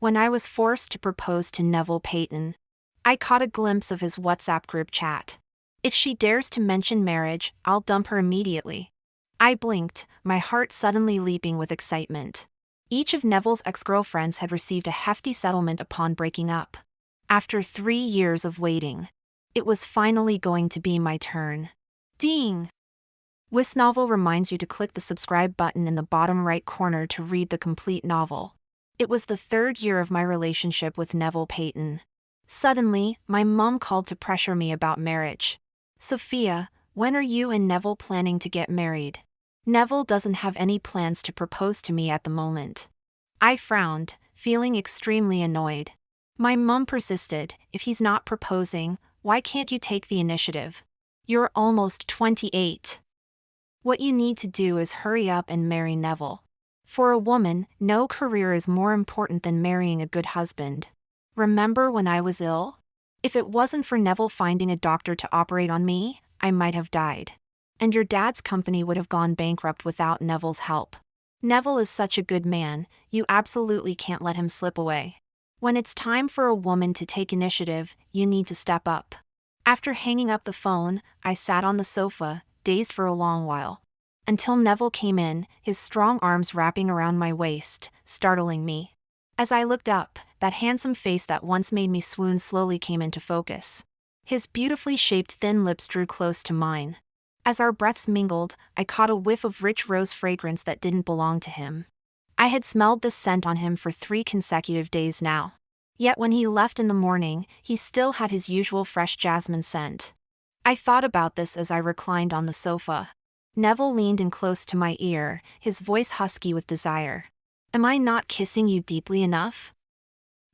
when I was forced to propose to Neville Payton. I caught a glimpse of his WhatsApp group chat. If she dares to mention marriage, I'll dump her immediately. I blinked, my heart suddenly leaping with excitement. Each of Neville's ex-girlfriends had received a hefty settlement upon breaking up. After 3 years of waiting, it was finally going to be my turn. Ding! webnovel reminds you to click the subscribe button in the bottom right corner to read the complete novel. It was the 3rd year of my relationship with Neville Payton. Suddenly, my mom called to pressure me about marriage. Sophia, when are you and Neville planning to get married? Neville doesn't have any plans to propose to me at the moment. I frowned, feeling extremely annoyed. My mom persisted, if he's not proposing, why can't you take the initiative? You're almost 28. What you need to do is hurry up and marry Neville. For a woman, no career is more important than marrying a good husband. Remember when I was ill? If it wasn't for Neville finding a doctor to operate on me, I might have died. And your dad's company would have gone bankrupt without Neville's help. Neville is such a good man, you absolutely can't let him slip away. When it's time for a woman to take initiative, you need to step up. After hanging up the phone, I sat on the sofa, dazed for a long while. Until Neville came in, his strong arms wrapping around my waist, startling me. As I looked up, that handsome face that once made me swoon slowly came into focus. His beautifully shaped thin lips drew close to mine. As our breaths mingled, I caught a whiff of rich rose fragrance that didn't belong to him. I had smelled this scent on him for 3 consecutive days now. Yet when he left in the morning, he still had his usual fresh jasmine scent. I thought about this as I reclined on the sofa. Neville leaned in close to my ear, his voice husky with desire. Am I not kissing you deeply enough?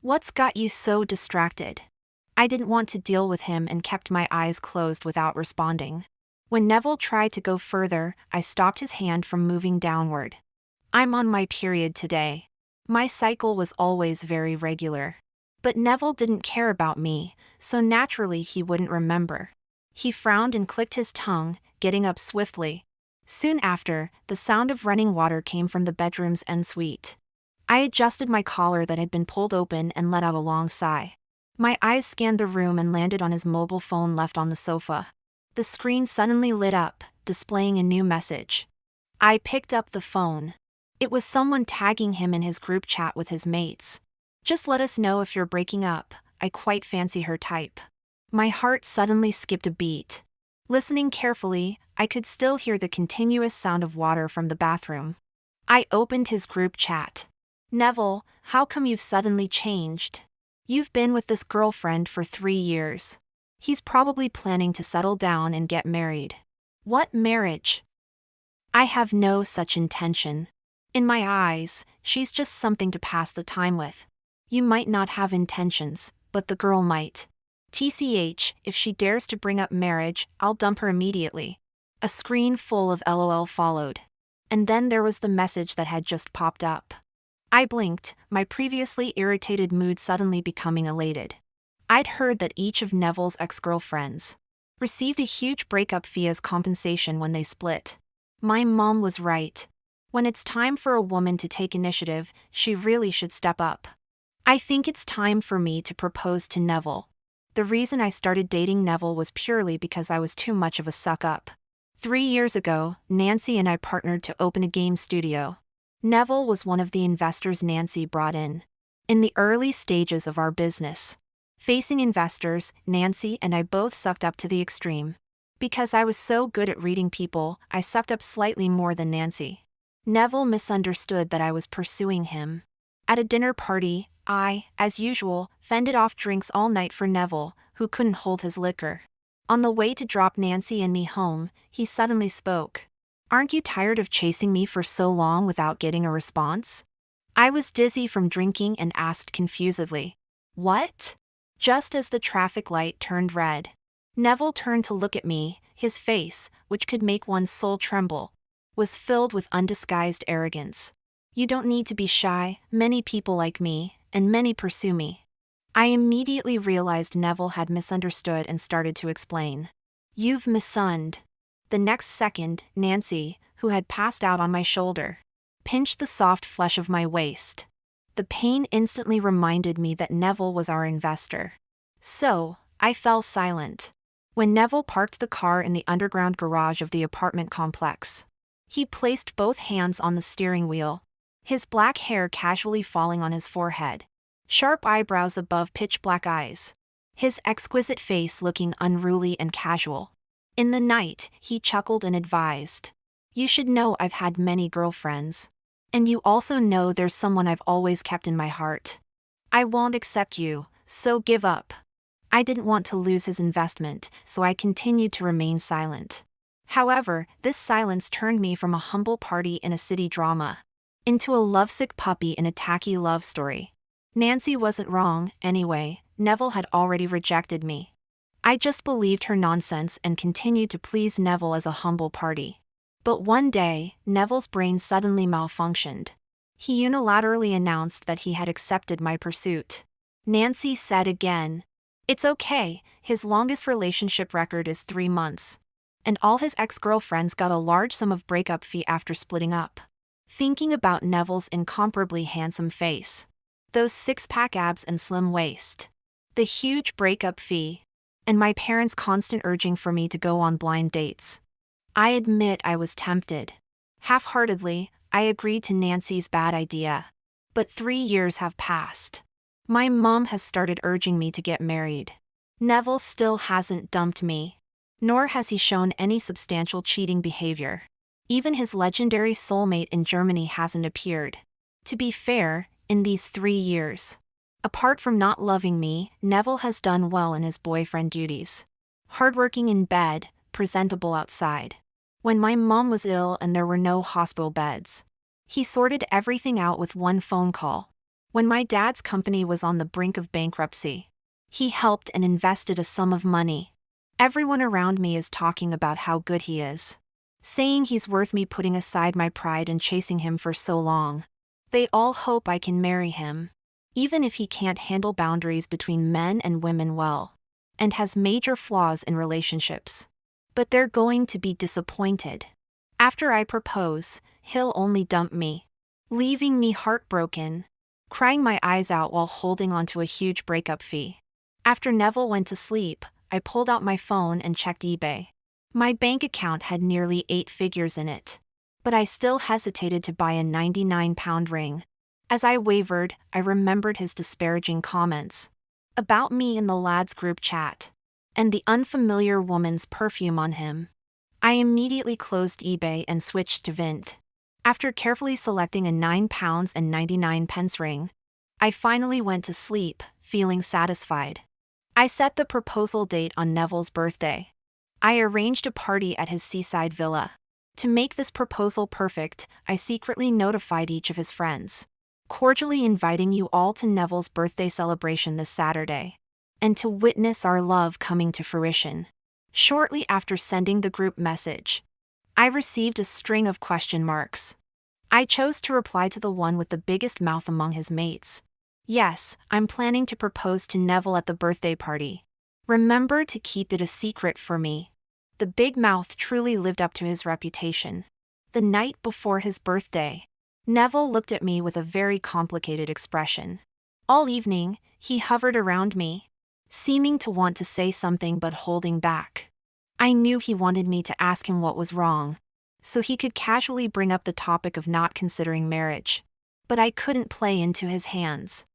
What's got you so distracted? I didn't want to deal with him and kept my eyes closed without responding. When Neville tried to go further, I stopped his hand from moving downward. I'm on my period today. My cycle was always very regular. But Neville didn't care about me, so naturally he wouldn't remember. He frowned and clicked his tongue, getting up swiftly. Soon after, the sound of running water came from the bedroom's ensuite. I adjusted my collar that had been pulled open and let out a long sigh. My eyes scanned the room and landed on his mobile phone left on the sofa. The screen suddenly lit up, displaying a new message. I picked up the phone. It was someone tagging him in his group chat with his mates. Just let us know if you're breaking up, I quite fancy her type. My heart suddenly skipped a beat. Listening carefully, I could still hear the continuous sound of water from the bathroom. I opened his group chat. Neville, how come you've suddenly changed? You've been with this girlfriend for 3 years. He's probably planning to settle down and get married. What marriage? I have no such intention. In my eyes, she's just something to pass the time with. You might not have intentions, but the girl might. TCH, if she dares to bring up marriage, I'll dump her immediately. A screen full of LOL followed. And then there was the message that had just popped up. I blinked, my previously irritated mood suddenly becoming elated. I'd heard that each of Neville's ex-girlfriends received a huge breakup fee as compensation when they split. My mom was right. When it's time for a woman to take initiative, she really should step up. I think it's time for me to propose to Neville. The reason I started dating Neville was purely because I was too much of a suck-up. 3 years ago, Nancy and I partnered to open a game studio. Neville was one of the investors Nancy brought in. In the early stages of our business, facing investors, Nancy and I both sucked up to the extreme. Because I was so good at reading people, I sucked up slightly more than Nancy. Neville misunderstood that I was pursuing him. At a dinner party, I, as usual, fended off drinks all night for Neville, who couldn't hold his liquor. On the way to drop Nancy and me home, he suddenly spoke. Aren't you tired of chasing me for so long without getting a response? I was dizzy from drinking and asked confusedly. What? Just as the traffic light turned red, Neville turned to look at me, his face, which could make one's soul tremble, was filled with undisguised arrogance. You don't need to be shy, many people like me, and many pursue me. I immediately realized Neville had misunderstood and started to explain. You've misunned. The next second, Nancy, who had passed out on my shoulder, pinched the soft flesh of my waist. The pain instantly reminded me that Neville was our investor. So, I fell silent. When Neville parked the car in the underground garage of the apartment complex, he placed both hands on the steering wheel, his black hair casually falling on his forehead, sharp eyebrows above pitch-black eyes, his exquisite face looking unruly and casual. In the night, he chuckled and advised, "You should know I've had many girlfriends. And you also know there's someone I've always kept in my heart. I won't accept you, so give up." I didn't want to lose his investment, so I continued to remain silent. However, this silence turned me from a humble party in a city drama into a lovesick puppy in a tacky love story. Nancy wasn't wrong, anyway. Neville had already rejected me. I just believed her nonsense and continued to please Neville as a humble party. But one day, Neville's brain suddenly malfunctioned. He unilaterally announced that he had accepted my pursuit. Nancy said again, "It's okay, his longest relationship record is 3 months. And all his ex-girlfriends got a large sum of breakup fee after splitting up." Thinking about Neville's incomparably handsome face, those six-pack abs and slim waist, the huge breakup fee, and my parents' constant urging for me to go on blind dates, I admit I was tempted. Half-heartedly, I agreed to Nancy's bad idea. But 3 years have passed. My mom has started urging me to get married. Neville still hasn't dumped me, nor has he shown any substantial cheating behavior. Even his legendary soulmate in Germany hasn't appeared. To be fair, in these 3 years, apart from not loving me, Neville has done well in his boyfriend duties. Hardworking in bed, presentable outside. When my mom was ill and there were no hospital beds, he sorted everything out with one phone call. When my dad's company was on the brink of bankruptcy, he helped and invested a sum of money. Everyone around me is talking about how good he is, saying he's worth me putting aside my pride and chasing him for so long. They all hope I can marry him, even if he can't handle boundaries between men and women well, and has major flaws in relationships. But they're going to be disappointed. After I propose, he'll only dump me, leaving me heartbroken, crying my eyes out while holding onto a huge breakup fee. After Neville went to sleep, I pulled out my phone and checked eBay. My bank account had nearly 8 figures in it, but I still hesitated to buy a £99 ring. As I wavered, I remembered his disparaging comments about me in the lads' group chat, and the unfamiliar woman's perfume on him. I immediately closed eBay and switched to Vint. After carefully selecting a £9.99 ring, I finally went to sleep, feeling satisfied. I set the proposal date on Neville's birthday. I arranged a party at his seaside villa. To make this proposal perfect, I secretly notified each of his friends, cordially inviting you all to Neville's birthday celebration this Saturday, and to witness our love coming to fruition. Shortly after sending the group message, I received a string of question marks. I chose to reply to the one with the biggest mouth among his mates. "Yes, I'm planning to propose to Neville at the birthday party. Remember to keep it a secret for me." The big mouth truly lived up to his reputation. The night before his birthday, Neville looked at me with a very complicated expression. All evening, he hovered around me, seeming to want to say something but holding back. I knew he wanted me to ask him what was wrong, so he could casually bring up the topic of not considering marriage. But I couldn't play into his hands.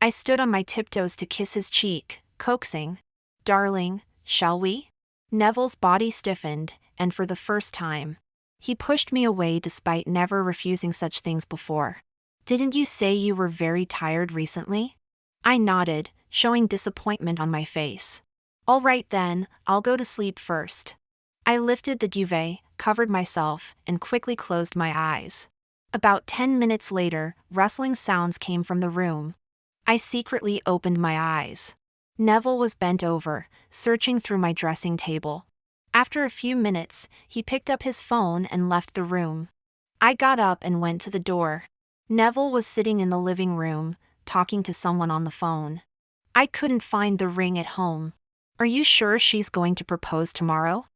I stood on my tiptoes to kiss his cheek, coaxing, "Darling, shall we?" Neville's body stiffened, and for the first time, he pushed me away despite never refusing such things before. "Didn't you say you were very tired recently?" I nodded, showing disappointment on my face. "All right then, I'll go to sleep first." I lifted the duvet, covered myself, and quickly closed my eyes. About 10 minutes later, rustling sounds came from the room. I secretly opened my eyes. Neville was bent over, searching through my dressing table. After a few minutes, he picked up his phone and left the room. I got up and went to the door. Neville was sitting in the living room, talking to someone on the phone. I couldn't find the ring at home. "Are you sure she's going to propose tomorrow?"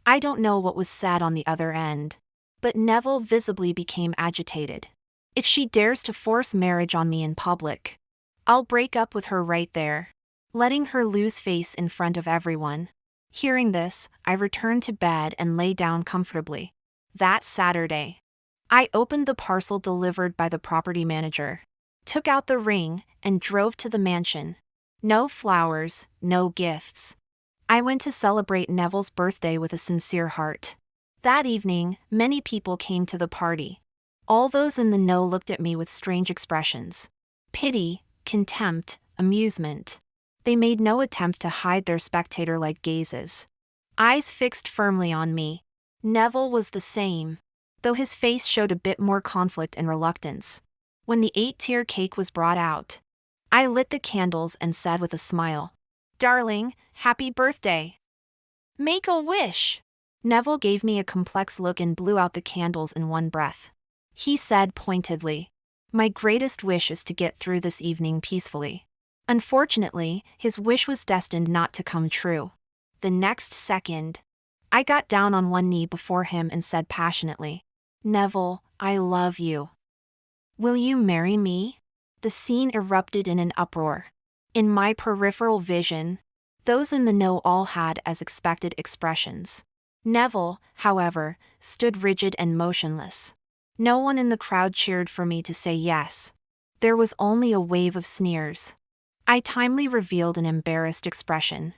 I don't know what was said on the other end, but Neville visibly became agitated. If she dares to force marriage on me in public, I'll break up with her right there, letting her lose face in front of everyone. Hearing this, I returned to bed and lay down comfortably. That Saturday, I opened the parcel delivered by the property manager, took out the ring, and drove to the mansion. No flowers, no gifts. I went to celebrate Neville's birthday with a sincere heart. That evening, many people came to the party. All those in the know looked at me with strange expressions: pity, contempt, amusement. They made no attempt to hide their spectator-like gazes. Eyes fixed firmly on me. Neville was the same, though his face showed a bit more conflict and reluctance. When the 8-tier cake was brought out, I lit the candles and said with a smile, "Darling, happy birthday. Make a wish." Neville gave me a complex look and blew out the candles in one breath. He said pointedly, "My greatest wish is to get through this evening peacefully." Unfortunately, his wish was destined not to come true. The next second, I got down on one knee before him and said passionately, "Neville, I love you. Will you marry me?" The scene erupted in an uproar. In my peripheral vision, those in the know all had as expected expressions. Neville, however, stood rigid and motionless. No one in the crowd cheered for me to say yes. There was only a wave of sneers. I timely revealed an embarrassed expression.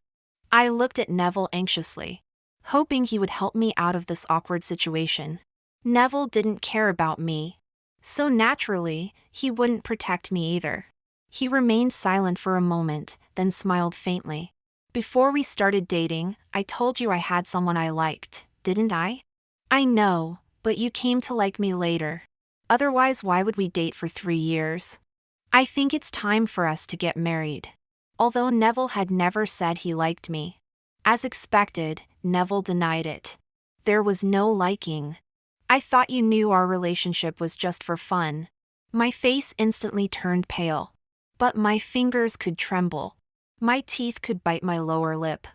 I looked at Neville anxiously, hoping he would help me out of this awkward situation. Neville didn't care about me, so naturally, he wouldn't protect me either. He remained silent for a moment, then smiled faintly. "Before we started dating, I told you I had someone I liked, didn't I?" "I know, but you came to like me later. Otherwise, why would we date for 3 years? I think it's time for us to get married." Although Neville had never said he liked me, as expected, Neville denied it. "There was no liking. I thought you knew our relationship was just for fun." My face instantly turned pale, but my fingers could tremble. My teeth could bite my lower lip.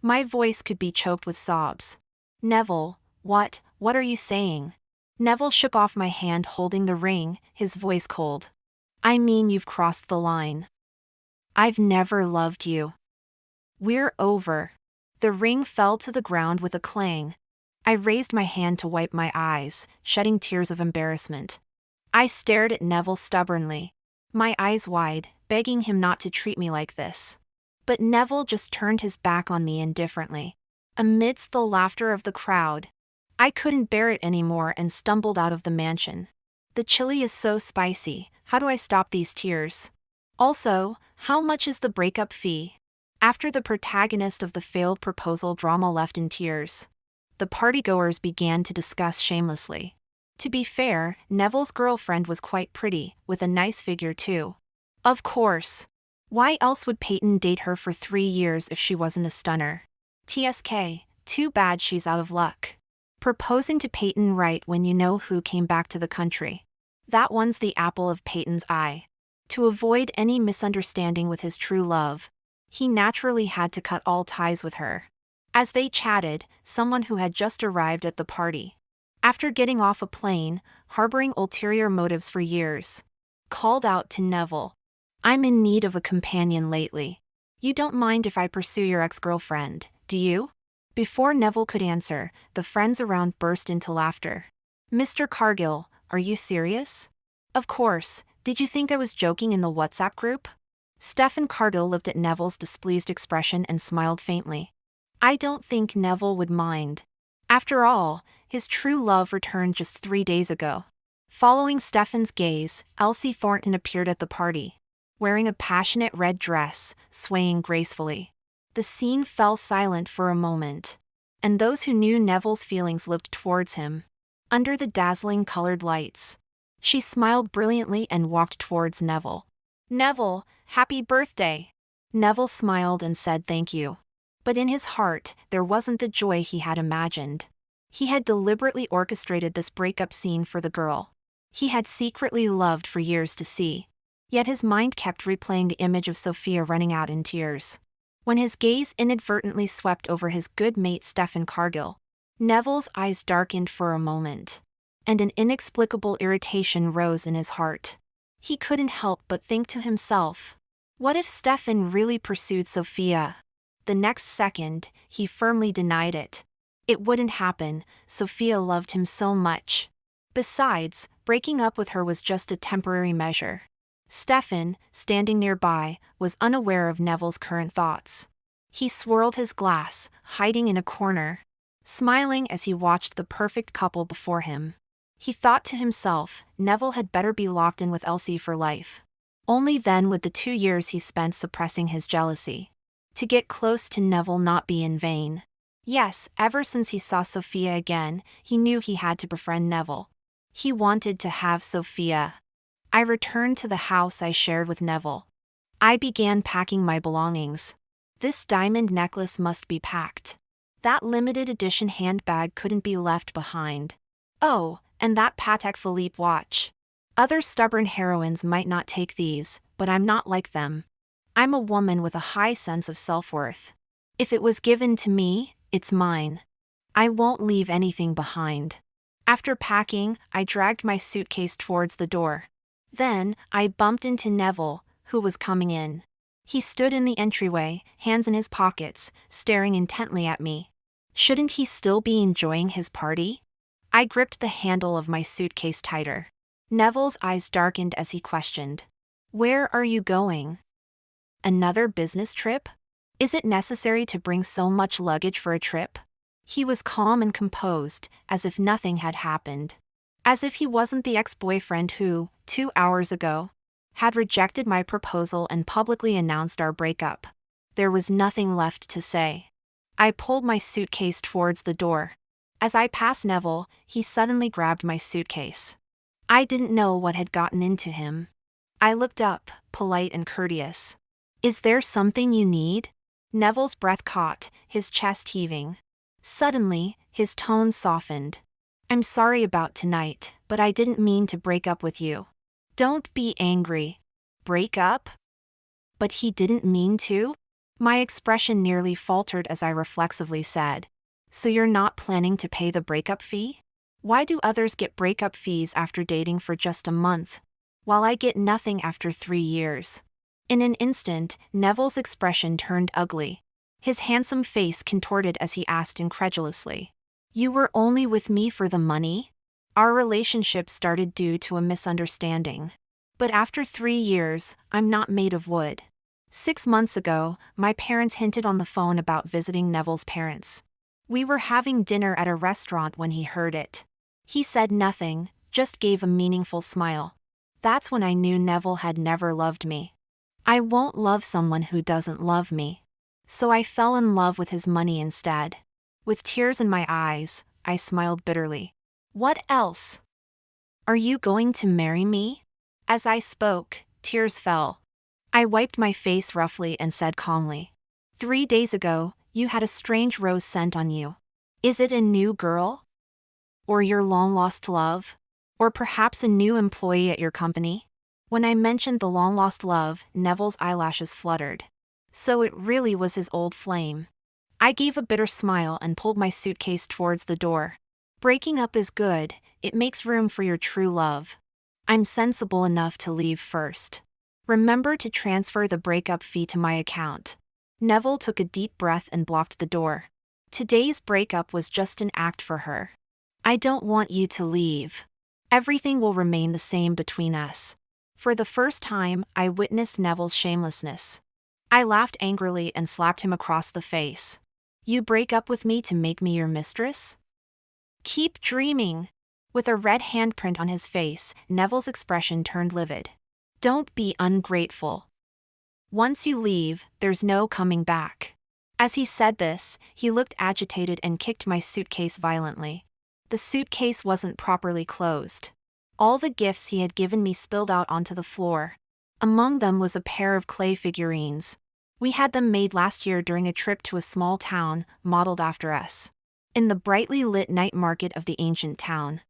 My voice could be choked with sobs. "Neville, what are you saying?" Neville shook off my hand holding the ring, his voice cold. "I mean, you've crossed the line. I've never loved you. We're over." The ring fell to the ground with a clang. I raised my hand to wipe my eyes, shedding tears of embarrassment. I stared at Neville stubbornly, my eyes wide, begging him not to treat me like this. But Neville just turned his back on me indifferently. Amidst the laughter of the crowd, I couldn't bear it anymore and stumbled out of the mansion. The chili is so spicy, how do I stop these tears? Also, how much is the breakup fee? After the protagonist of the failed proposal drama left in tears, the partygoers began to discuss shamelessly. To be fair, Neville's girlfriend was quite pretty, with a nice figure too. Of course. Why else would Peyton date her for 3 years if she wasn't a stunner? TSK, too bad she's out of luck. Proposing to Peyton right when you know who came back to the country. That one's the apple of Peyton's eye. To avoid any misunderstanding with his true love, he naturally had to cut all ties with her. As they chatted, someone who had just arrived at the party, after getting off a plane, harboring ulterior motives for years, called out to Neville, "I'm in need of a companion lately. You don't mind if I pursue your ex-girlfriend, do you?" Before Neville could answer, the friends around burst into laughter. "Mr. Cargill, are you serious?" "Of course, did you think I was joking in the WhatsApp group?" Stephen Cargill looked at Neville's displeased expression and smiled faintly. I don't think Neville would mind. After all, his true love returned just 3 days ago. Following Stephen's gaze, Elsie Thornton appeared at the party, wearing a passionate red dress, swaying gracefully. The scene fell silent for a moment, and those who knew Neville's feelings looked towards him. Under the dazzling colored lights, she smiled brilliantly and walked towards Neville. "Neville, happy birthday!" Neville smiled and said thank you. But in his heart, there wasn't the joy he had imagined. He had deliberately orchestrated this breakup scene for the girl he had secretly loved for years to see. Yet his mind kept replaying the image of Sophia running out in tears. When his gaze inadvertently swept over his good mate Stephen Cargill, Neville's eyes darkened for a moment. and an inexplicable irritation rose in his heart. He couldn't help but think to himself, what if Stefan really pursued Sophia? The next second, he firmly denied it. It wouldn't happen, Sophia loved him so much. Besides, breaking up with her was just a temporary measure. Stefan, standing nearby, was unaware of Neville's current thoughts. He swirled his glass, hiding in a corner, smiling as he watched the perfect couple before him. He thought to himself, Neville had better be locked in with Elsie for life. Only then would the 2 years he spent suppressing his jealousy to get close to Neville not be in vain. Yes, ever since he saw Sophia again, he knew he had to befriend Neville. He wanted to have Sophia. I returned to the house I shared with Neville. I began packing my belongings. This diamond necklace must be packed. That limited edition handbag couldn't be left behind. Oh, and that Patek Philippe watch. Other stubborn heroines might not take these, but I'm not like them. I'm a woman with a high sense of self-worth. If it was given to me, it's mine. I won't leave anything behind. After packing, I dragged my suitcase towards the door. Then, I bumped into Neville, who was coming in. He stood in the entryway, hands in his pockets, staring intently at me. Shouldn't he still be enjoying his party? I gripped the handle of my suitcase tighter. Neville's eyes darkened as he questioned, "Where are you going? Another business trip? Is it necessary to bring so much luggage for a trip?" He was calm and composed, as if nothing had happened. As if he wasn't the ex-boyfriend who, 2 hours ago, had rejected my proposal and publicly announced our breakup. There was nothing left to say. I pulled my suitcase towards the door. As I passed Neville, he suddenly grabbed my suitcase. I didn't know what had gotten into him. I looked up, polite and courteous. "Is there something you need?" Neville's breath caught, his chest heaving. Suddenly, his tone softened. "I'm sorry about tonight, but I didn't mean to break up with you." "Don't be angry." "Break up?" "But he didn't mean to?" My expression nearly faltered as I reflexively said, "So you're not planning to pay the breakup fee? Why do others get breakup fees after dating for just a month, while I get nothing after 3 years?" In an instant, Neville's expression turned ugly. His handsome face contorted as he asked incredulously, "You were only with me for the money?" Our relationship started due to a misunderstanding. But after 3 years, I'm not made of wood. 6 months ago, my parents hinted on the phone about visiting Neville's parents. We were having dinner at a restaurant when he heard it. He said nothing, just gave a meaningful smile. That's when I knew Neville had never loved me. I won't love someone who doesn't love me. So I fell in love with his money instead. With tears in my eyes, I smiled bitterly. "What else? Are you going to marry me?" As I spoke, tears fell. I wiped my face roughly and said calmly, 3 days ago, you had a strange rose scent on you. Is it a new girl? Or your long-lost love? Or perhaps a new employee at your company?" When I mentioned the long-lost love, Neville's eyelashes fluttered. So it really was his old flame. I gave a bitter smile and pulled my suitcase towards the door. Breaking up is good, it makes room for your true love. I'm sensible enough to leave first. Remember to transfer the breakup fee to my account. Neville took a deep breath and blocked the door. Today's breakup was just an act for her. I don't want you to leave. Everything will remain the same between us. For the first time, I witnessed Neville's shamelessness. I laughed angrily and slapped him across the face. "You break up with me to make me your mistress? Keep dreaming." With a red handprint on his face, Neville's expression turned livid. "Don't be ungrateful. Once you leave, there's no coming back." As he said this, he looked agitated and kicked my suitcase violently. The suitcase wasn't properly closed. All the gifts he had given me spilled out onto the floor. Among them was a pair of clay figurines. We had them made last year during a trip to a small town, modeled after us. In the brightly lit night market of the ancient town,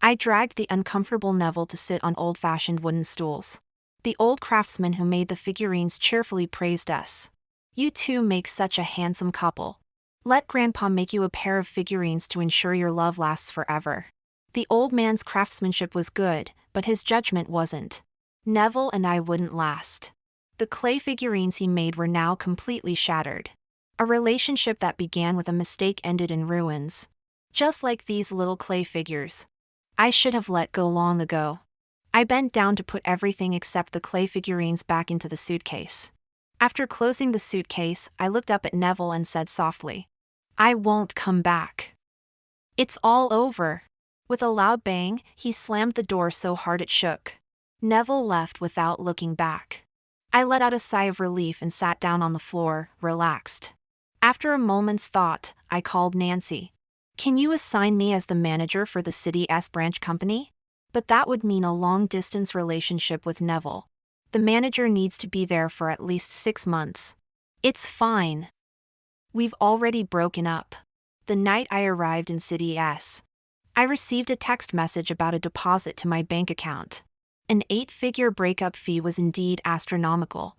I dragged the uncomfortable Neville to sit on old-fashioned wooden stools. The old craftsman who made the figurines cheerfully praised us. "You two make such a handsome couple. Let Grandpa make you a pair of figurines to ensure your love lasts forever." The old man's craftsmanship was good, but his judgment wasn't. Neville and I wouldn't last. The clay figurines he made were now completely shattered. A relationship that began with a mistake ended in ruins. Just like these little clay figures. I should have let go long ago. I bent down to put everything except the clay figurines back into the suitcase. After closing the suitcase, I looked up at Neville and said softly, "I won't come back. It's all over." With a loud bang, he slammed the door so hard it shook. Neville left without looking back. I let out a sigh of relief and sat down on the floor, relaxed. After a moment's thought, I called Nancy. "Can you assign me as the manager for the city's branch company?" But that would mean a long-distance relationship with Neville. The manager needs to be there for at least 6 months. It's fine. We've already broken up. The night I arrived in City S, I received a text message about a deposit to my bank account. An 8-figure breakup fee was indeed astronomical.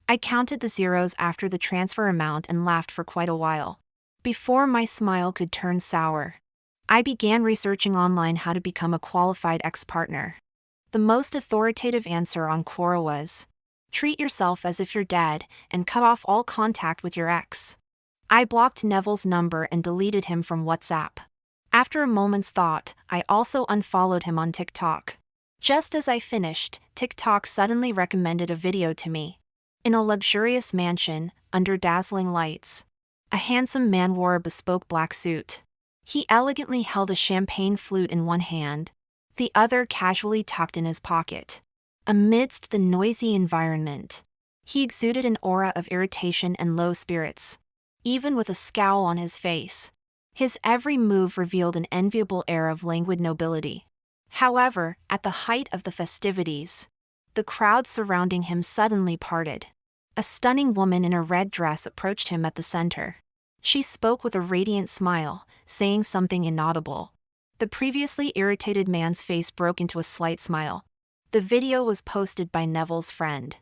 I counted the zeros after the transfer amount and laughed for quite a while. Before my smile could turn sour, I began researching online how to become a qualified ex-partner. The most authoritative answer on Quora was, treat yourself as if you're dead and cut off all contact with your ex. I blocked Neville's number and deleted him from WhatsApp. After a moment's thought, I also unfollowed him on TikTok. Just as I finished, TikTok suddenly recommended a video to me. In a luxurious mansion, under dazzling lights, a handsome man wore a bespoke black suit. He elegantly held a champagne flute in one hand, the other casually tucked in his pocket. Amidst the noisy environment, he exuded an aura of irritation and low spirits. Even with a scowl on his face, his every move revealed an enviable air of languid nobility. However, at the height of the festivities, the crowd surrounding him suddenly parted. A stunning woman in a red dress approached him at the center. She spoke with a radiant smile, saying something inaudible. The previously irritated man's face broke into a slight smile. The video was posted by Neville's friend.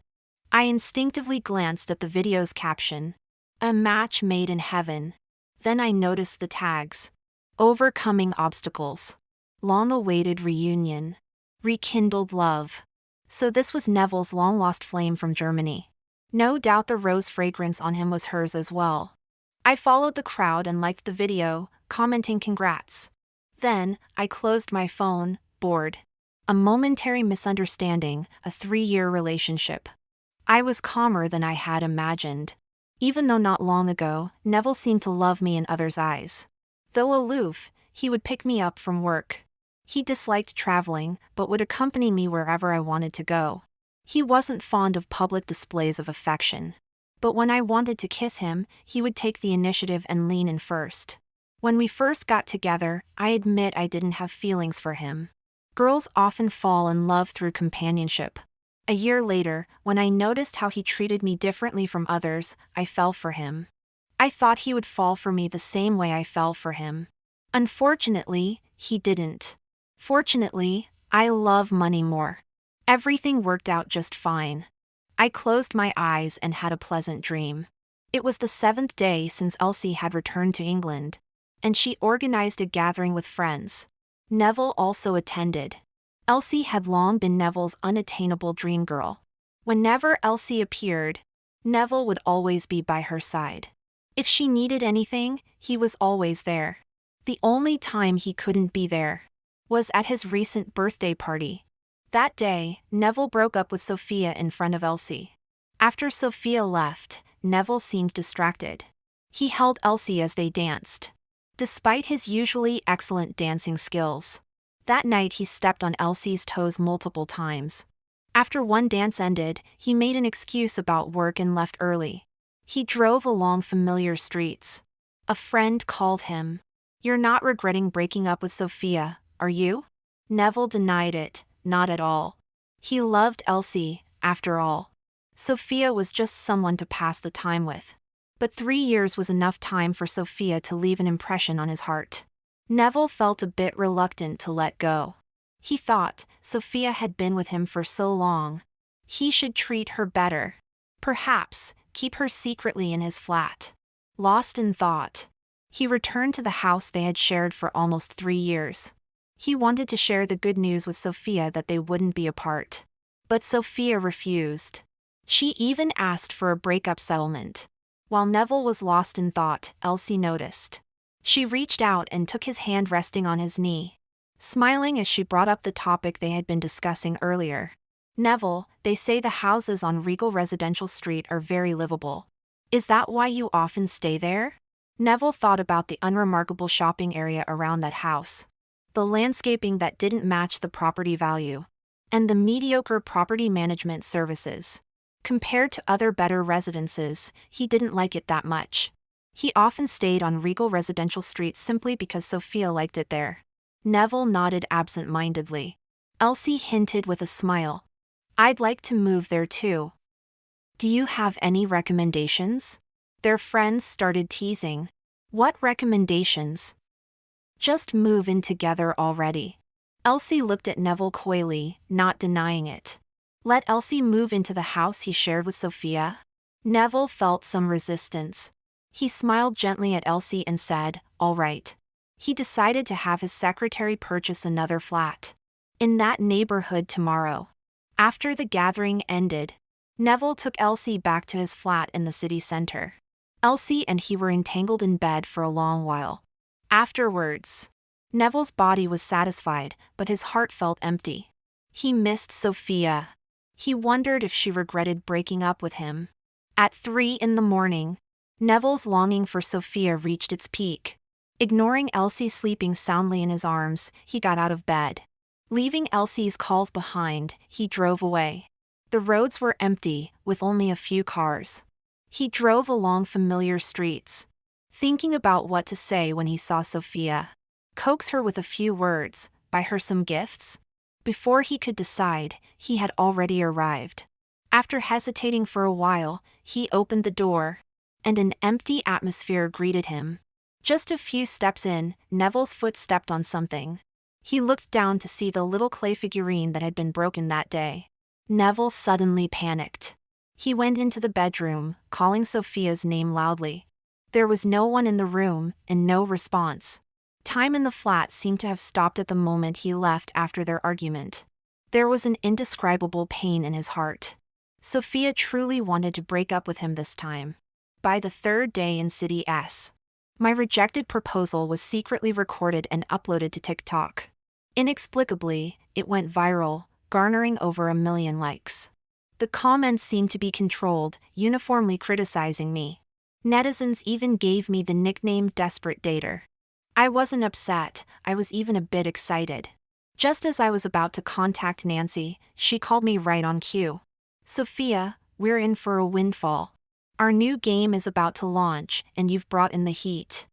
I instinctively glanced at the video's caption, "A match made in heaven." Then I noticed the tags, "Overcoming obstacles," "Long-awaited reunion," "Rekindled love." So this was Neville's long-lost flame from Germany. No doubt the rose fragrance on him was hers as well. I followed the crowd and liked the video, commenting congrats. Then, I closed my phone, bored. A momentary misunderstanding, a 3-year relationship. I was calmer than I had imagined. Even though not long ago, Neville seemed to love me in others' eyes. Though aloof, he would pick me up from work. He disliked traveling, but would accompany me wherever I wanted to go. He wasn't fond of public displays of affection. But when I wanted to kiss him, he would take the initiative and lean in first. When we first got together, I admit I didn't have feelings for him. Girls often fall in love through companionship. A year later, when I noticed how he treated me differently from others, I fell for him. I thought he would fall for me the same way I fell for him. Unfortunately, he didn't. Fortunately, I love money more. Everything worked out just fine. I closed my eyes and had a pleasant dream. It was the 7th day since Elsie had returned to England, and she organized a gathering with friends. Neville also attended. Elsie had long been Neville's unattainable dream girl. Whenever Elsie appeared, Neville would always be by her side. If she needed anything, he was always there. The only time he couldn't be there was at his recent birthday party. That day, Neville broke up with Sophia in front of Elsie. After Sophia left, Neville seemed distracted. He held Elsie as they danced. Despite his usually excellent dancing skills, that night he stepped on Elsie's toes multiple times. After one dance ended, he made an excuse about work and left early. He drove along familiar streets. A friend called him. "You're not regretting breaking up with Sophia, are you?" Neville denied it. Not at all. He loved Elsie, after all. Sophia was just someone to pass the time with. But 3 years was enough time for Sophia to leave an impression on his heart. Neville felt a bit reluctant to let go. He thought, Sophia had been with him for so long. He should treat her better. Perhaps, keep her secretly in his flat. Lost in thought, he returned to the house they had shared for almost 3 years. He wanted to share the good news with Sophia that they wouldn't be apart. But Sophia refused. She even asked for a breakup settlement. While Neville was lost in thought, Elsie noticed. She reached out and took his hand resting on his knee, smiling as she brought up the topic they had been discussing earlier. Neville, they say the houses on Regal Residential Street are very livable. Is that why you often stay there? Neville thought about the unremarkable shopping area around that house, the landscaping that didn't match the property value, and the mediocre property management services. Compared to other better residences, he didn't like it that much. He often stayed on Regal Residential Street simply because Sophia liked it there. Neville nodded absent-mindedly. Elsie hinted with a smile. I'd like to move there too. Do you have any recommendations? Their friends started teasing. What recommendations? Just move in together already. Elsie looked at Neville coyly, not denying it. Let Elsie move into the house he shared with Sophia? Neville felt some resistance. He smiled gently at Elsie and said, all right. He decided to have his secretary purchase another flat in that neighborhood tomorrow. After the gathering ended, Neville took Elsie back to his flat in the city center. Elsie and he were entangled in bed for a long while. Afterwards, Neville's body was satisfied, but his heart felt empty. He missed Sophia. He wondered if she regretted breaking up with him. At 3 a.m, Neville's longing for Sophia reached its peak. Ignoring Elsie sleeping soundly in his arms, he got out of bed. Leaving Elsie's calls behind, he drove away. The roads were empty, with only a few cars. He drove along familiar streets, thinking about what to say when he saw Sophia. Coax her with a few words, buy her some gifts? Before he could decide, he had already arrived. After hesitating for a while, he opened the door, and an empty atmosphere greeted him. Just a few steps in, Neville's foot stepped on something. He looked down to see the little clay figurine that had been broken that day. Neville suddenly panicked. He went into the bedroom, calling Sophia's name loudly. There was no one in the room, and no response. Time in the flat seemed to have stopped at the moment he left after their argument. There was an indescribable pain in his heart. Sophia truly wanted to break up with him this time. By the third day in City S, my rejected proposal was secretly recorded and uploaded to TikTok. Inexplicably, it went viral, garnering over 1 million likes. The comments seemed to be controlled, uniformly criticizing me. Netizens even gave me the nickname Desperate Dater. I wasn't upset, I was even a bit excited. Just as I was about to contact Nancy, she called me right on cue. Sophia, we're in for a windfall. Our new game is about to launch, and you've brought in the heat.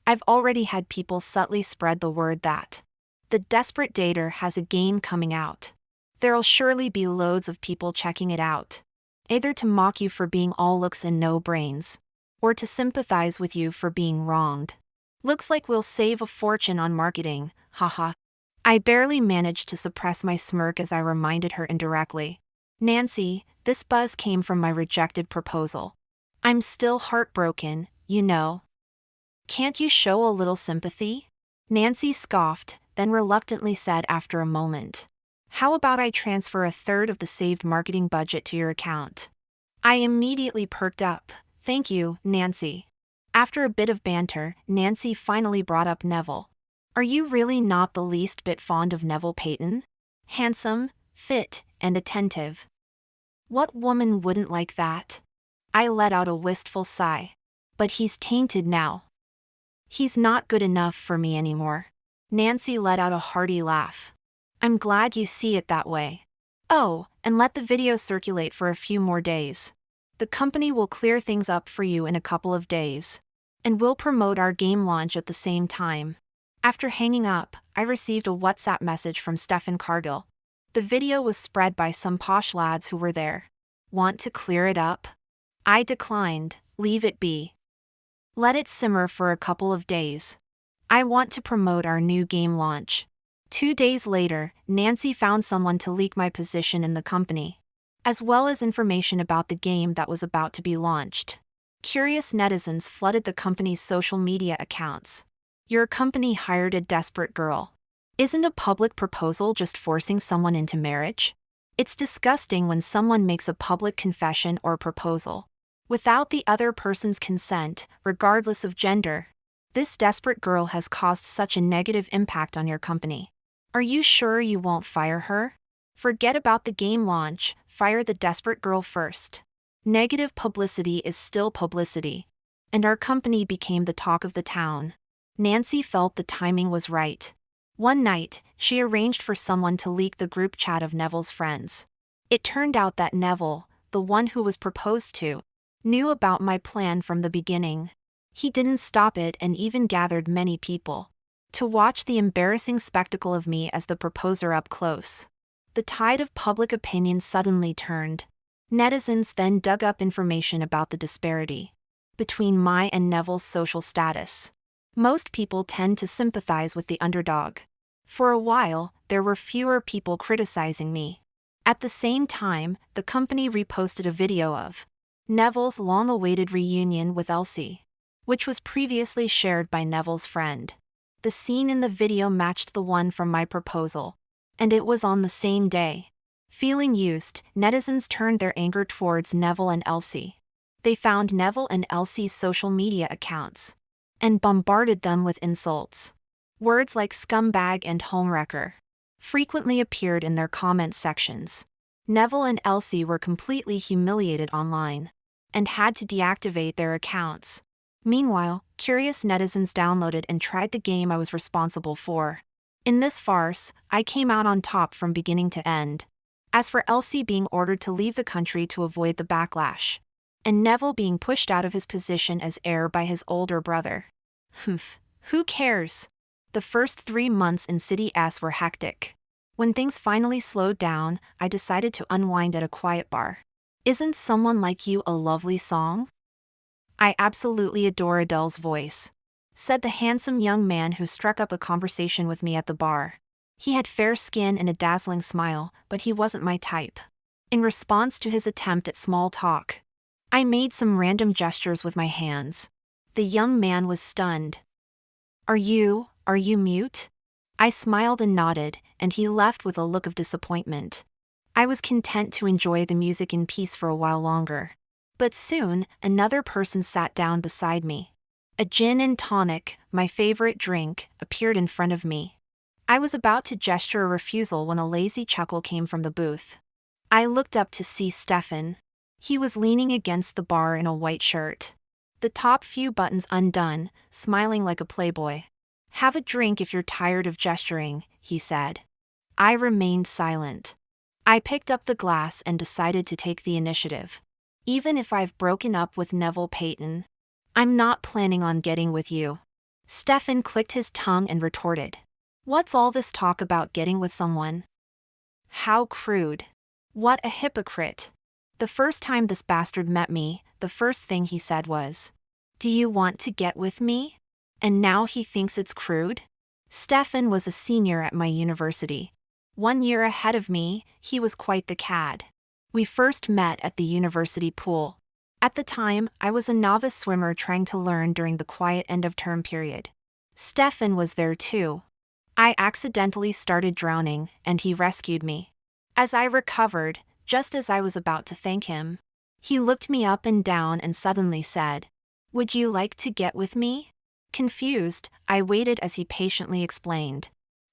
I've already had people subtly spread the word that the Desperate Dater has a game coming out. There'll surely be loads of people checking it out, either to mock you for being all looks and no brains, or to sympathize with you for being wronged. Looks like we'll save a fortune on marketing, haha. I barely managed to suppress my smirk as I reminded her indirectly. Nancy, this buzz came from my rejected proposal. I'm still heartbroken, you know. Can't you show a little sympathy? Nancy scoffed, then reluctantly said after a moment. How about I transfer a third of the saved marketing budget to your account? I immediately perked up. Thank you, Nancy. After a bit of banter, Nancy finally brought up Neville. Are you really not the least bit fond of Neville Payton? Handsome, fit, and attentive. What woman wouldn't like that? I let out a wistful sigh. But he's tainted now. He's not good enough for me anymore. Nancy let out a hearty laugh. I'm glad you see it that way. Oh, and let the video circulate for a few more days. The company will clear things up for you in a couple of days. And we'll promote our game launch at the same time. After hanging up, I received a WhatsApp message from Stefan Cargill. The video was spread by some posh lads who were there. Want to clear it up? I declined, leave it be. Let it simmer for a couple of days. I want to promote our new game launch. 2 days later, Nancy found someone to leak my position in the company, as well as information about the game that was about to be launched. Curious netizens flooded the company's social media accounts. Your company hired a desperate girl. Isn't a public proposal just forcing someone into marriage? It's disgusting when someone makes a public confession or proposal without the other person's consent, regardless of gender. This desperate girl has caused such a negative impact on your company. Are you sure you won't fire her? Forget about the game launch, fire the desperate girl first. Negative publicity is still publicity. And our company became the talk of the town. Nancy felt the timing was right. One night, she arranged for someone to leak the group chat of Neville's friends. It turned out that Neville, the one who was proposed to, knew about my plan from the beginning. He didn't stop it and even gathered many people to watch the embarrassing spectacle of me as the proposer up close. The tide of public opinion suddenly turned. Netizens then dug up information about the disparity between my and Neville's social status. Most people tend to sympathize with the underdog. For a while, there were fewer people criticizing me. At the same time, the company reposted a video of Neville's long-awaited reunion with Elsie, which was previously shared by Neville's friend. The scene in the video matched the one from my proposal, and it was on the same day. Feeling used, netizens turned their anger towards Neville and Elsie. They found Neville and Elsie's social media accounts and bombarded them with insults. Words like scumbag and homewrecker frequently appeared in their comment sections. Neville and Elsie were completely humiliated online and had to deactivate their accounts. Meanwhile, curious netizens downloaded and tried the game I was responsible for. In this farce, I came out on top from beginning to end. As for Elsie being ordered to leave the country to avoid the backlash, and Neville being pushed out of his position as heir by his older brother. Who cares? The first 3 months in City S were hectic. When things finally slowed down, I decided to unwind at a quiet bar. Isn't Someone Like You a lovely song? I absolutely adore Adele's voice, said the handsome young man who struck up a conversation with me at the bar. He had fair skin and a dazzling smile, but he wasn't my type. In response to his attempt at small talk, I made some random gestures with my hands. The young man was stunned. Are you mute? I smiled and nodded, and he left with a look of disappointment. I was content to enjoy the music in peace for a while longer. But soon, another person sat down beside me. A gin and tonic, my favorite drink, appeared in front of me. I was about to gesture a refusal when a lazy chuckle came from the booth. I looked up to see Stefan. He was leaning against the bar in a white shirt, the top few buttons undone, smiling like a playboy. Have a drink if you're tired of gesturing, he said. I remained silent. I picked up the glass and decided to take the initiative. Even if I've broken up with Neville Payton, I'm not planning on getting with you. Stefan clicked his tongue and retorted. What's all this talk about getting with someone? How crude. What a hypocrite. The first time this bastard met me, the first thing he said was, "Do you want to get with me?" And now he thinks it's crude? Stefan was a senior at my university. 1 year ahead of me, he was quite the cad. We first met at the university pool. At the time, I was a novice swimmer trying to learn during the quiet end-of-term period. Stefan was there too. I accidentally started drowning, and he rescued me. As I recovered, just as I was about to thank him, he looked me up and down and suddenly said, "Would you like to get with me?" Confused, I waited as he patiently explained,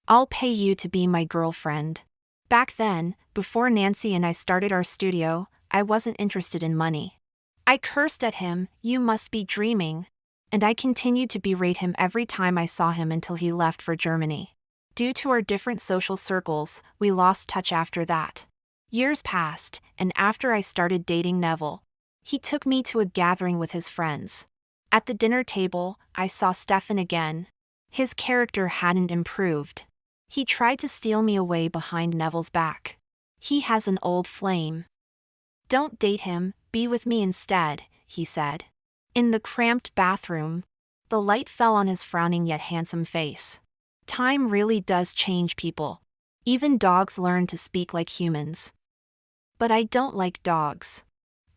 "I'll pay you to be my girlfriend." Back then, before Nancy and I started our studio, I wasn't interested in money. I cursed at him, "You must be dreaming," and I continued to berate him every time I saw him until he left for Germany. Due to our different social circles, we lost touch after that. Years passed, and after I started dating Neville, he took me to a gathering with his friends. At the dinner table, I saw Stefan again. His character hadn't improved. He tried to steal me away behind Neville's back. He has an old flame. "Don't date him, be with me instead," he said. In the cramped bathroom, the light fell on his frowning yet handsome face. Time really does change people. Even dogs learn to speak like humans. But I don't like dogs.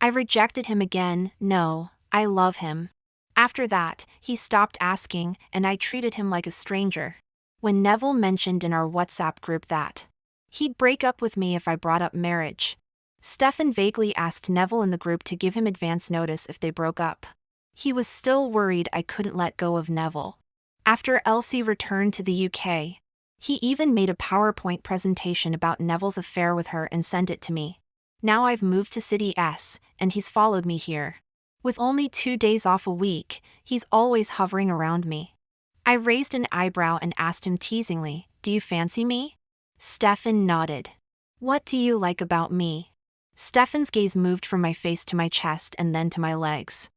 I rejected him again. No, I love him. After that, he stopped asking, and I treated him like a stranger. when Neville mentioned in our WhatsApp group that he'd break up with me if I brought up marriage. Stefan vaguely asked Neville in the group to give him advance notice if they broke up. He was still worried I couldn't let go of Neville. After Elsie returned to the UK, he even made a PowerPoint presentation about Neville's affair with her and sent it to me. Now I've moved to City S, and he's followed me here. With only 2 days off a week, he's always hovering around me. I raised an eyebrow and asked him teasingly, "Do you fancy me?" Stefan nodded. "What do you like about me?" Stefan's gaze moved from my face to my chest and then to my legs.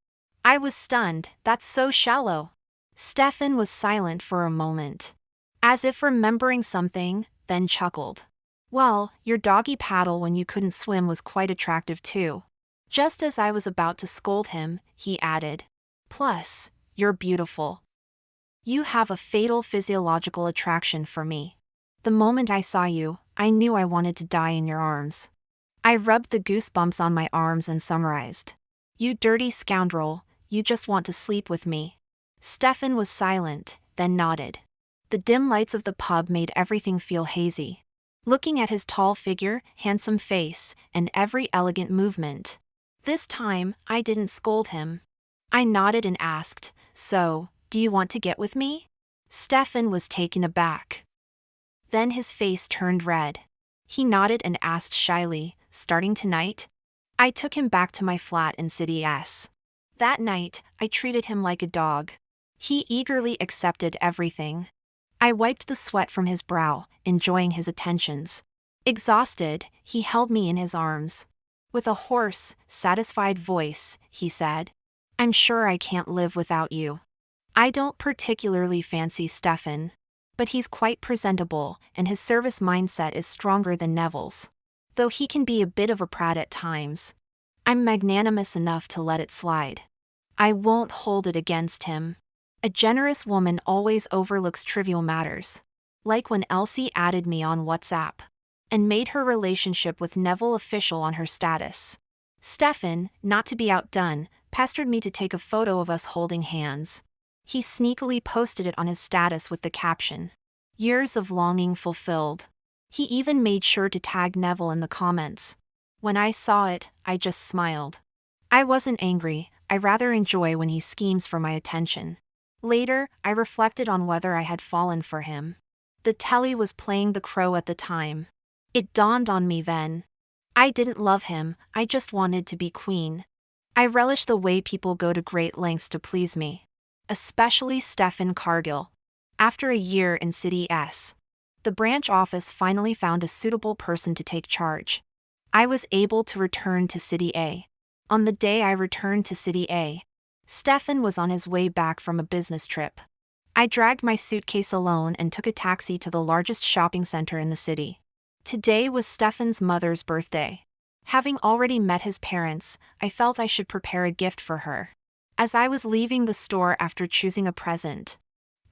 I was stunned. That's so shallow. Stefan was silent for a moment, as if remembering something, then chuckled. "Well, your doggy paddle when you couldn't swim was quite attractive too." Just as I was about to scold him, he added, "Plus, you're beautiful. You have a fatal physiological attraction for me. The moment I saw you, I knew I wanted to die in your arms." I rubbed the goosebumps on my arms and summarized, "You dirty scoundrel, you just want to sleep with me." Stefan was silent, then nodded. The dim lights of the pub made everything feel hazy. Looking at his tall figure, handsome face, and every elegant movement. This time, I didn't scold him. I nodded and asked, "So, do you want to get with me?" Stefan was taken aback. Then his face turned red. He nodded and asked shyly, "Starting tonight?" I took him back to my flat in City S. That night, I treated him like a dog. He eagerly accepted everything. I wiped the sweat from his brow, enjoying his attentions. Exhausted, he held me in his arms. With a hoarse, satisfied voice, he said, "I'm sure I can't live without you." I don't particularly fancy Stefan, but he's quite presentable, and his service mindset is stronger than Neville's. Though he can be a bit of a prat at times, I'm magnanimous enough to let it slide. I won't hold it against him. A generous woman always overlooks trivial matters. Like when Elsie added me on WhatsApp and made her relationship with Neville official on her status. Stefan, not to be outdone, pestered me to take a photo of us holding hands. He sneakily posted it on his status with the caption, "Years of longing fulfilled." He even made sure to tag Neville in the comments. When I saw it, I just smiled. I wasn't angry, I rather enjoy when he schemes for my attention. Later, I reflected on whether I had fallen for him. The telly was playing The Crow at the time. It dawned on me then. I didn't love him, I just wanted to be queen. I relish the way people go to great lengths to please me. Especially Stefan Cargill. After a year in City S, the branch office finally found a suitable person to take charge. I was able to return to City A. On the day I returned to City A, Stefan was on his way back from a business trip. I dragged my suitcase alone and took a taxi to the largest shopping center in the city. Today was Stefan's mother's birthday. Having already met his parents, I felt I should prepare a gift for her. As I was leaving the store after choosing a present,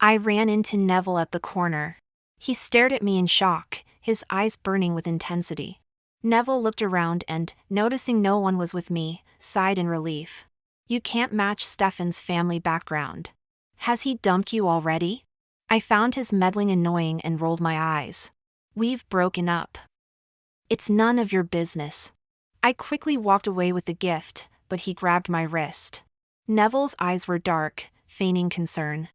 I ran into Neville at the corner. He stared at me in shock, his eyes burning with intensity. Neville looked around and, noticing no one was with me, sighed in relief. "You can't match Stefan's family background. Has he dumped you already?" I found his meddling annoying and rolled my eyes. "We've broken up." "It's none of your business." I quickly walked away with the gift, but he grabbed my wrist. Neville's eyes were dark, feigning concern.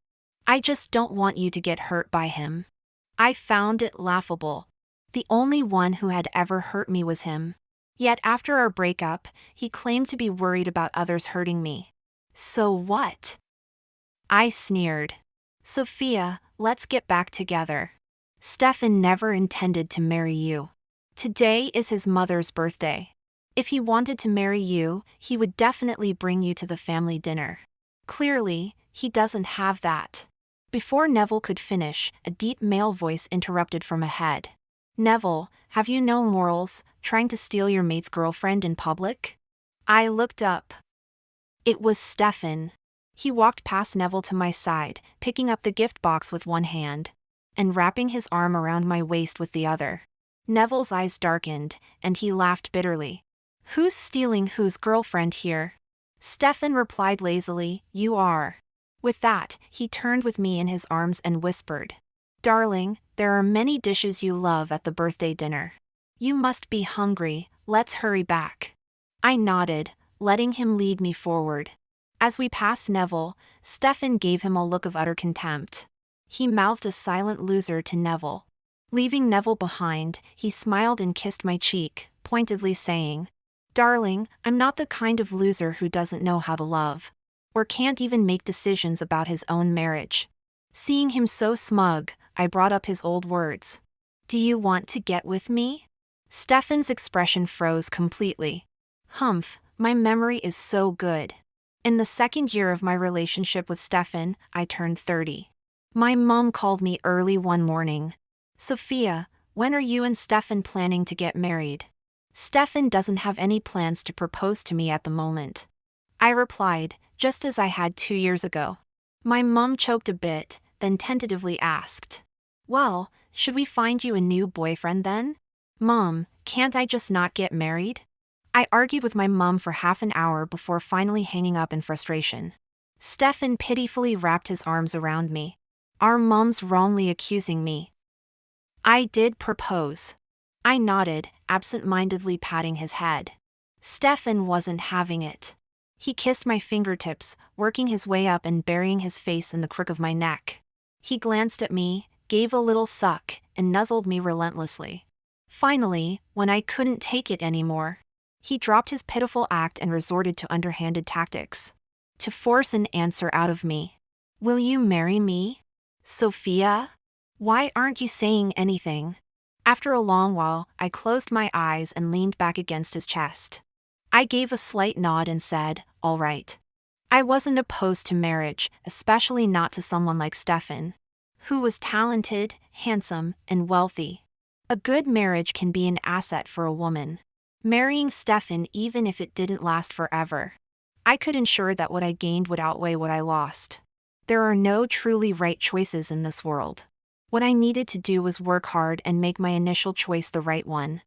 "I just don't want you to get hurt by him." I found it laughable. The only one who had ever hurt me was him. Yet after our breakup, he claimed to be worried about others hurting me. So what? I sneered. "Sophia, let's get back together. Stefan never intended to marry you. Today is his mother's birthday. If he wanted to marry you, he would definitely bring you to the family dinner. Clearly, he doesn't have that." Before Neville could finish, a deep male voice interrupted from ahead. "Neville, have you no morals, trying to steal your mate's girlfriend in public?" I looked up. It was Stefan. He walked past Neville to my side, picking up the gift box with one hand, and wrapping his arm around my waist with the other. Neville's eyes darkened, and he laughed bitterly. "Who's stealing whose girlfriend here?" Stefan replied lazily, "You are." With that, he turned with me in his arms and whispered, Darling, there are many dishes you love at the birthday dinner. You must be hungry, let's hurry back. I nodded, letting him lead me forward. As we passed Neville, Stefan gave him a look of utter contempt. He mouthed a silent loser to Neville. Leaving Neville behind, he smiled and kissed my cheek, pointedly saying, Darling, I'm not the kind of loser who doesn't know how to love. Or can't even make decisions about his own marriage. Seeing him so smug, I brought up his old words. Do you want to get with me? Stefan's expression froze completely. Humph, my memory is so good. In the second year of my relationship with Stefan, I turned 30. My mom called me early one morning. Sophia, when are you and Stefan planning to get married? Stefan doesn't have any plans to propose to me at the moment. I replied, just as I had 2 years ago. My mom choked a bit, then tentatively asked, Well, should we find you a new boyfriend then? Mom, can't I just not get married? I argued with my mom for half an hour before finally hanging up in frustration. Stefan pitifully wrapped his arms around me. Our moms wrongly accusing me. I did propose. I nodded, absent-mindedly patting his head. Stefan wasn't having it. He kissed my fingertips, working his way up and burying his face in the crook of my neck. He glanced at me, gave a little suck, and nuzzled me relentlessly. Finally, when I couldn't take it anymore, he dropped his pitiful act and resorted to underhanded tactics. To force an answer out of me. Will you marry me? Sophia? Why aren't you saying anything? After a long while, I closed my eyes and leaned back against his chest. I gave a slight nod and said, all right. I wasn't opposed to marriage, especially not to someone like Stefan, who was talented, handsome, and wealthy. A good marriage can be an asset for a woman. Marrying Stefan, even if it didn't last forever, I could ensure that what I gained would outweigh what I lost. There are no truly right choices in this world. What I needed to do was work hard and make my initial choice the right one.